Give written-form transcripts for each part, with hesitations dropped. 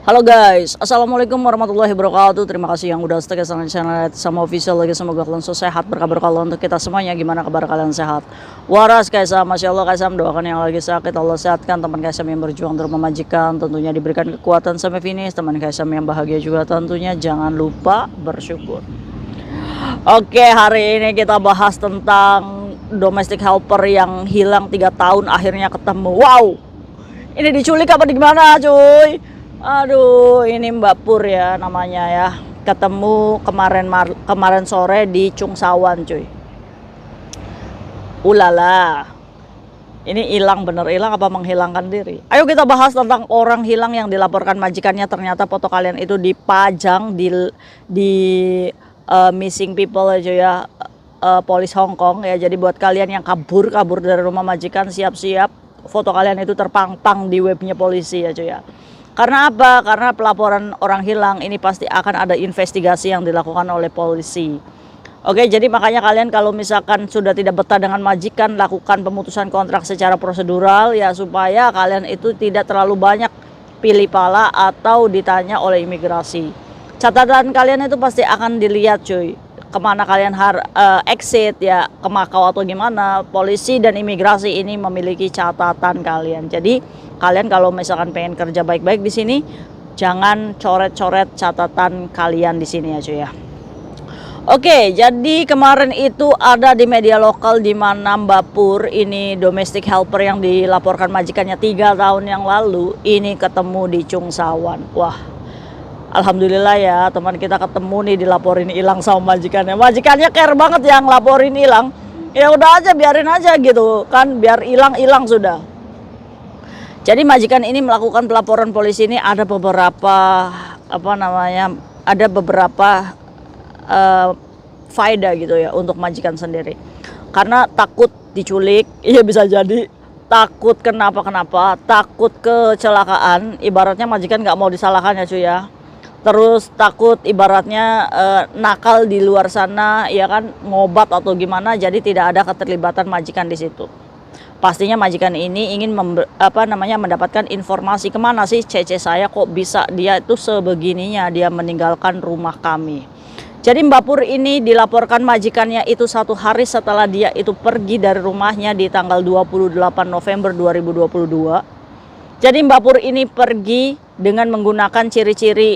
Halo guys, assalamualaikum warahmatullahi wabarakatuh. Terima kasih yang udah stay sama channel sama official lagi. Semoga kalian sehat, berkabar kalau untuk kita semuanya. Gimana kabar kalian, sehat waras kaisam? Masya Allah kaisam, doakan yang lagi sakit Allah sehatkan. Teman kaisam yang berjuang untuk memajikan tentunya diberikan kekuatan sampai finish. Teman kaisam yang bahagia juga tentunya jangan lupa bersyukur. Oke, hari ini kita bahas tentang domestic helper yang hilang 3 tahun akhirnya ketemu. Wow, ini diculik apa di gimana cuy? Aduh, ini Mbak Pur ya namanya ya. Ketemu kemarin sore di Cungsawan cuy. Ulala. Ini hilang, bener hilang apa menghilangkan diri? Ayo kita bahas tentang orang hilang yang dilaporkan majikannya. Ternyata foto kalian itu dipajang di missing people aja ya, polis Hong Kong ya. Jadi buat kalian yang kabur dari rumah majikan, siap-siap foto kalian itu terpampang di webnya polisi ya cuy ya. Karena apa? Karena pelaporan orang hilang ini pasti akan ada investigasi yang dilakukan oleh polisi. Oke, jadi makanya kalian kalau misalkan sudah tidak betah dengan majikan, lakukan pemutusan kontrak secara prosedural ya, supaya kalian itu tidak terlalu banyak pilih pala atau ditanya oleh imigrasi. Catatan kalian itu pasti akan dilihat cuy, kemana kalian exit ya, ke Makau atau gimana. Polisi dan imigrasi ini memiliki catatan kalian. Jadi kalian kalau misalkan pengen kerja baik-baik di sini, jangan coret-coret catatan kalian di sini ya cuy ya. Oke, jadi kemarin itu ada di media lokal di mana Mbak Pur ini domestic helper yang dilaporkan majikannya 3 tahun yang lalu ini ketemu di Cungsawan. Wah, alhamdulillah ya teman kita ketemu nih, dilaporin hilang sama majikannya. Majikannya care banget yang laporin hilang. Ya udah aja, biarin aja gitu kan, biar hilang sudah. Jadi majikan ini melakukan pelaporan polisi ini ada beberapa ada beberapa faedah gitu ya untuk majikan sendiri. Karena takut diculik, iya bisa jadi, takut kenapa-kenapa, takut kecelakaan, ibaratnya majikan nggak mau disalahkan ya cuy ya. Terus takut ibaratnya nakal di luar sana ya kan, ngobat atau gimana, jadi tidak ada keterlibatan majikan di situ. Pastinya majikan ini ingin mendapatkan informasi, kemana sih cece saya kok bisa dia itu sebegininya dia meninggalkan rumah kami. Jadi Mbak Pur ini dilaporkan majikannya itu 1 hari setelah dia itu pergi dari rumahnya di tanggal 28 November 2022. Jadi Mbak Pur ini pergi dengan menggunakan ciri-ciri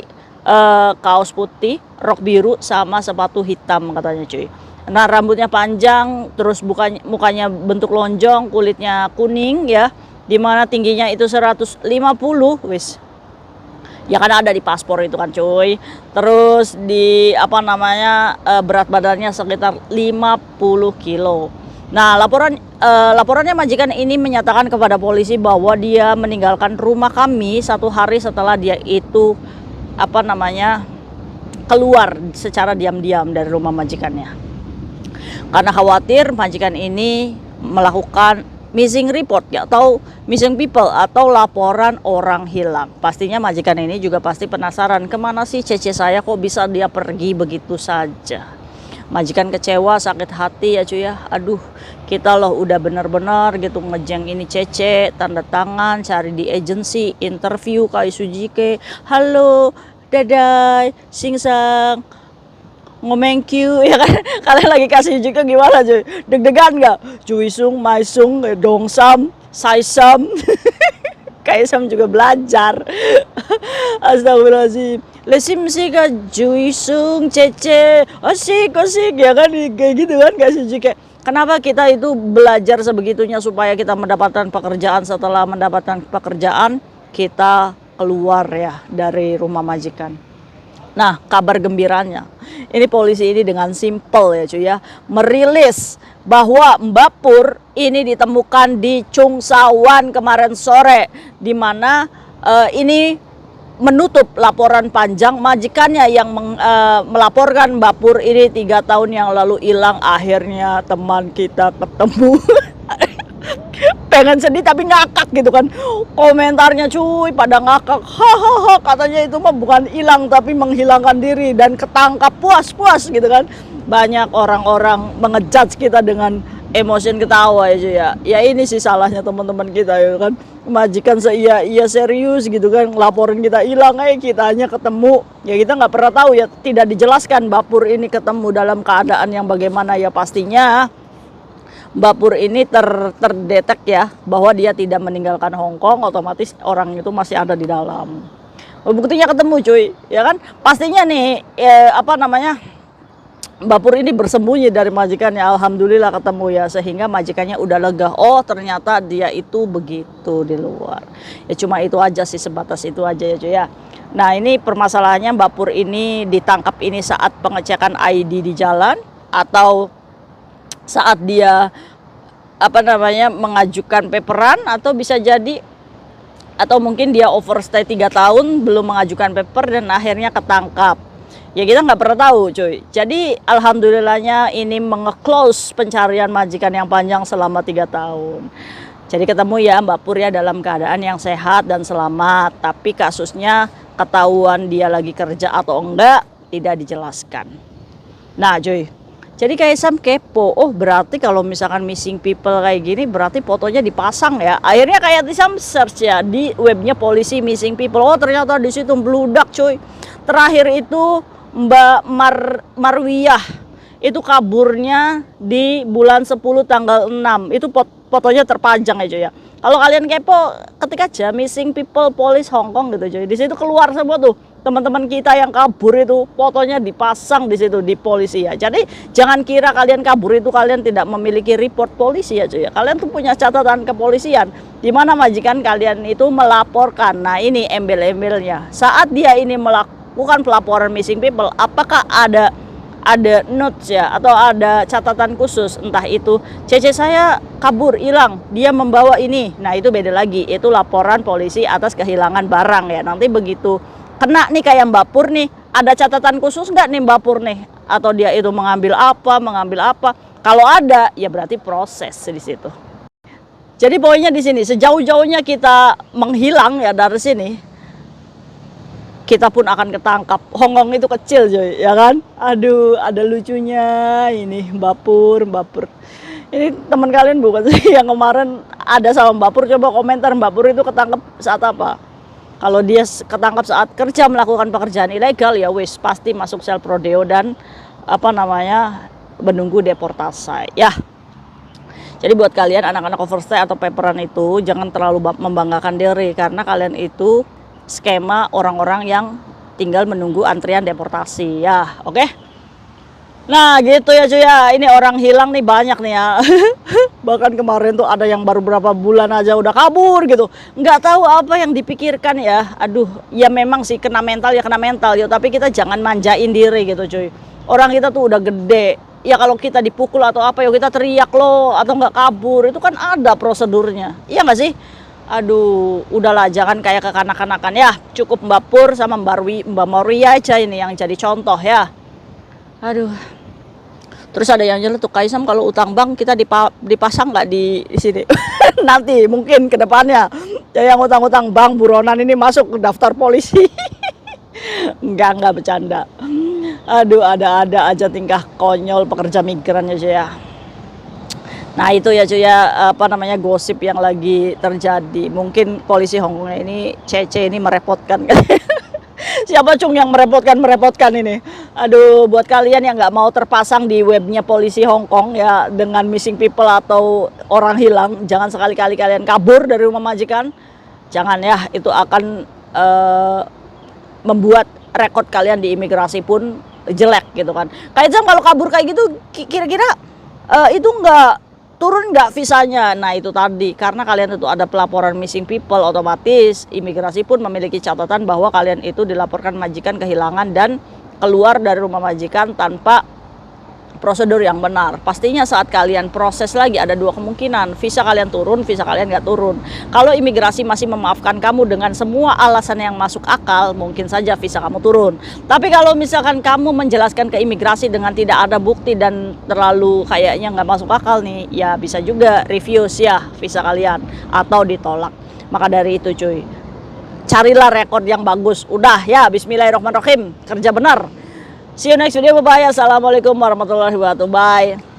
kaos putih, rok biru sama sepatu hitam katanya cuy. Nah, rambutnya panjang, terus mukanya bentuk lonjong, kulitnya kuning ya, dimana tingginya itu 150 wis. Ya kan ada di paspor itu kan cuy. Terus di berat badannya sekitar 50 kilo. Nah, laporannya majikan ini menyatakan kepada polisi bahwa dia meninggalkan rumah kami 1 hari setelah dia itu keluar secara diam-diam dari rumah majikannya. Karena khawatir majikan ini melakukan missing report ya, atau missing people atau laporan orang hilang. Pastinya majikan ini juga pasti penasaran, kemana sih cece saya kok bisa dia pergi begitu saja. Majikan kecewa, sakit hati ya cuy ya. Aduh, kita loh udah bener-bener gitu ngejeng ini cece, tanda tangan, cari di agensi, interview Kai Sujike, halo dadah singsang ngomeng Q ya kan. Kalian lagi kasih juga gimana cuy, deg-degan nggak? Juisung, Maisung, Dongsam, Saisam Kaisam juga belajar. Astagfirullahaladzim. Lesim sih kak Juisung, Cece, asik ya kan, kayak gitu kan kasih juga. Kenapa kita itu belajar sebegitunya supaya kita mendapatkan pekerjaan, setelah mendapatkan pekerjaan kita keluar ya dari rumah majikan. Nah, kabar gembiranya, ini polisi ini dengan simple ya cuy ya, merilis bahwa Mbak Pur ini ditemukan di Cungsawan kemarin sore, di mana ini menutup laporan panjang majikannya yang melaporkan Mbak Pur ini 3 tahun yang lalu hilang. Akhirnya teman kita ketemu. Pengen sedih tapi ngakak gitu kan, komentarnya cuy pada ngakak, hahaha, katanya itu mah bukan hilang tapi menghilangkan diri dan ketangkap, puas gitu kan. Banyak orang-orang mengejudge kita dengan emotion ketawa ya cuy ya. Ya ini sih salahnya teman-teman kita ya kan. Majikan iya serius gitu kan, laporin kita hilang kitanya ketemu. Ya kita nggak pernah tahu ya, tidak dijelaskan Mbak Pur ini ketemu dalam keadaan yang bagaimana ya. Pastinya Mbak Pur ini terdetek ya bahwa dia tidak meninggalkan Hong Kong, otomatis orang itu masih ada di dalam. Buktinya ketemu cuy, ya kan? Pastinya nih apa namanya? Mbak Pur ini bersembunyi dari majikannya, alhamdulillah ketemu ya, sehingga majikannya udah lega. Oh ternyata dia itu begitu di luar. Ya cuma itu aja sih, sebatas itu aja ya cuy ya. Nah ini permasalahannya Mbak Pur ini ditangkap ini saat pengecekan ID di jalan atau saat dia apa namanya mengajukan paperan, atau bisa jadi atau mungkin dia overstay 3 tahun belum mengajukan paper dan akhirnya ketangkap. Ya kita nggak pernah tahu cuy. Jadi alhamdulillahnya ini menge-close pencarian majikan yang panjang selama 3 tahun. Jadi ketemu ya Mbak Pur ya dalam keadaan yang sehat dan selamat. Tapi kasusnya ketahuan dia lagi kerja atau enggak tidak dijelaskan. Nah cuy, jadi kayak Sam kepo, oh berarti kalau misalkan missing people kayak gini berarti fotonya dipasang ya. Akhirnya kayak Sam search ya di webnya polisi missing people. Oh ternyata di situ bludak cuy. Terakhir itu Mbak Marwiyah itu kaburnya di bulan 10 tanggal 6. Itu fotonya terpajang ya cuy ya. Kalau kalian kepo, ketik aja missing people police Hong Kong gitu cuy. Di situ keluar semua tuh teman-teman kita yang kabur itu, fotonya dipasang di situ di polisi ya. Jadi jangan kira kalian kabur itu kalian tidak memiliki report polisi ya cuy ya. Kalian tuh punya catatan kepolisian di mana majikan kalian itu melaporkan. Nah ini embel-embelnya. Saat dia ini melakukan pelaporan missing people, apakah ada notes ya atau ada catatan khusus, entah itu CC saya kabur hilang, dia membawa ini. Nah itu beda lagi, itu laporan polisi atas kehilangan barang ya. Nanti begitu kena nih kayak Mbak Pur nih, ada catatan khusus nggak nih Mbak Pur nih, atau dia itu mengambil apa. Kalau ada ya berarti proses di situ. Jadi poinnya di sini, sejauh-jauhnya kita menghilang ya dari sini, kita pun akan ketangkap. Hong Kong itu kecil coy, ya kan? Aduh, ada lucunya ini Mbak Pur. Ini teman kalian bukan sih yang kemarin ada sama Mbak Pur? Coba komentar Mbak Pur itu ketangkap saat apa? Kalau dia ketangkap saat kerja melakukan pekerjaan ilegal ya wis pasti masuk sel prodeo dan apa namanya menunggu deportasi. Ya. Jadi buat kalian anak-anak overstay atau paperan itu jangan terlalu membanggakan diri, karena kalian itu skema orang-orang yang tinggal menunggu antrian deportasi ya, oke? Nah gitu ya cuy ya, ini orang hilang nih banyak nih ya. Bahkan kemarin tuh ada yang baru berapa bulan aja udah kabur gitu, nggak tahu apa yang dipikirkan ya. Aduh ya memang sih kena mental ya gitu, tapi kita jangan manjain diri gitu cuy. Orang kita tuh udah gede ya, kalau kita dipukul atau apa ya kita teriak loh, atau nggak kabur itu kan ada prosedurnya, iya nggak sih? Aduh, udahlah jangan kayak kekanak-kanakan ya. Cukup Mbak Pur sama Mbak Maria aja ini yang jadi contoh ya. Aduh. Terus ada yang nyeletuk, Kaisam kalau utang bank kita dipasang nggak di sini? Nanti mungkin ke depannya ya, yang utang-utang bank buronan ini masuk ke daftar polisi. Enggak bercanda. Aduh, ada aja tingkah konyol pekerja migran ya cuy ya. Nah itu ya cuy ya, apa namanya gosip yang lagi terjadi. Mungkin polisi Hong Kong ini CC ini merepotkan. Siapa cung yang merepotkan ini? Aduh, buat kalian yang nggak mau terpasang di webnya polisi Hong Kong ya dengan missing people atau orang hilang, jangan sekali-kali kalian kabur dari rumah majikan. Jangan ya, itu akan membuat rekod kalian di imigrasi pun jelek gitu kan. Kayak kalau kabur kayak gitu, kira-kira itu nggak turun nggak visanya. Nah itu tadi, karena kalian itu ada pelaporan missing people, otomatis imigrasi pun memiliki catatan bahwa kalian itu dilaporkan majikan kehilangan dan keluar dari rumah majikan tanpa prosedur yang benar. Pastinya saat kalian proses lagi ada dua kemungkinan, visa kalian turun, visa kalian nggak turun. Kalau imigrasi masih memaafkan kamu dengan semua alasan yang masuk akal, mungkin saja visa kamu turun. Tapi kalau misalkan kamu menjelaskan ke imigrasi dengan tidak ada bukti dan terlalu kayaknya nggak masuk akal nih, ya bisa juga refuse ya visa kalian atau ditolak. Maka dari itu cuy, carilah rekod yang bagus. Udah ya, bismillahirrahmanirrahim, kerja benar. See you next video, bye bye. Assalamualaikum warahmatullahi wabarakatuh. Bye.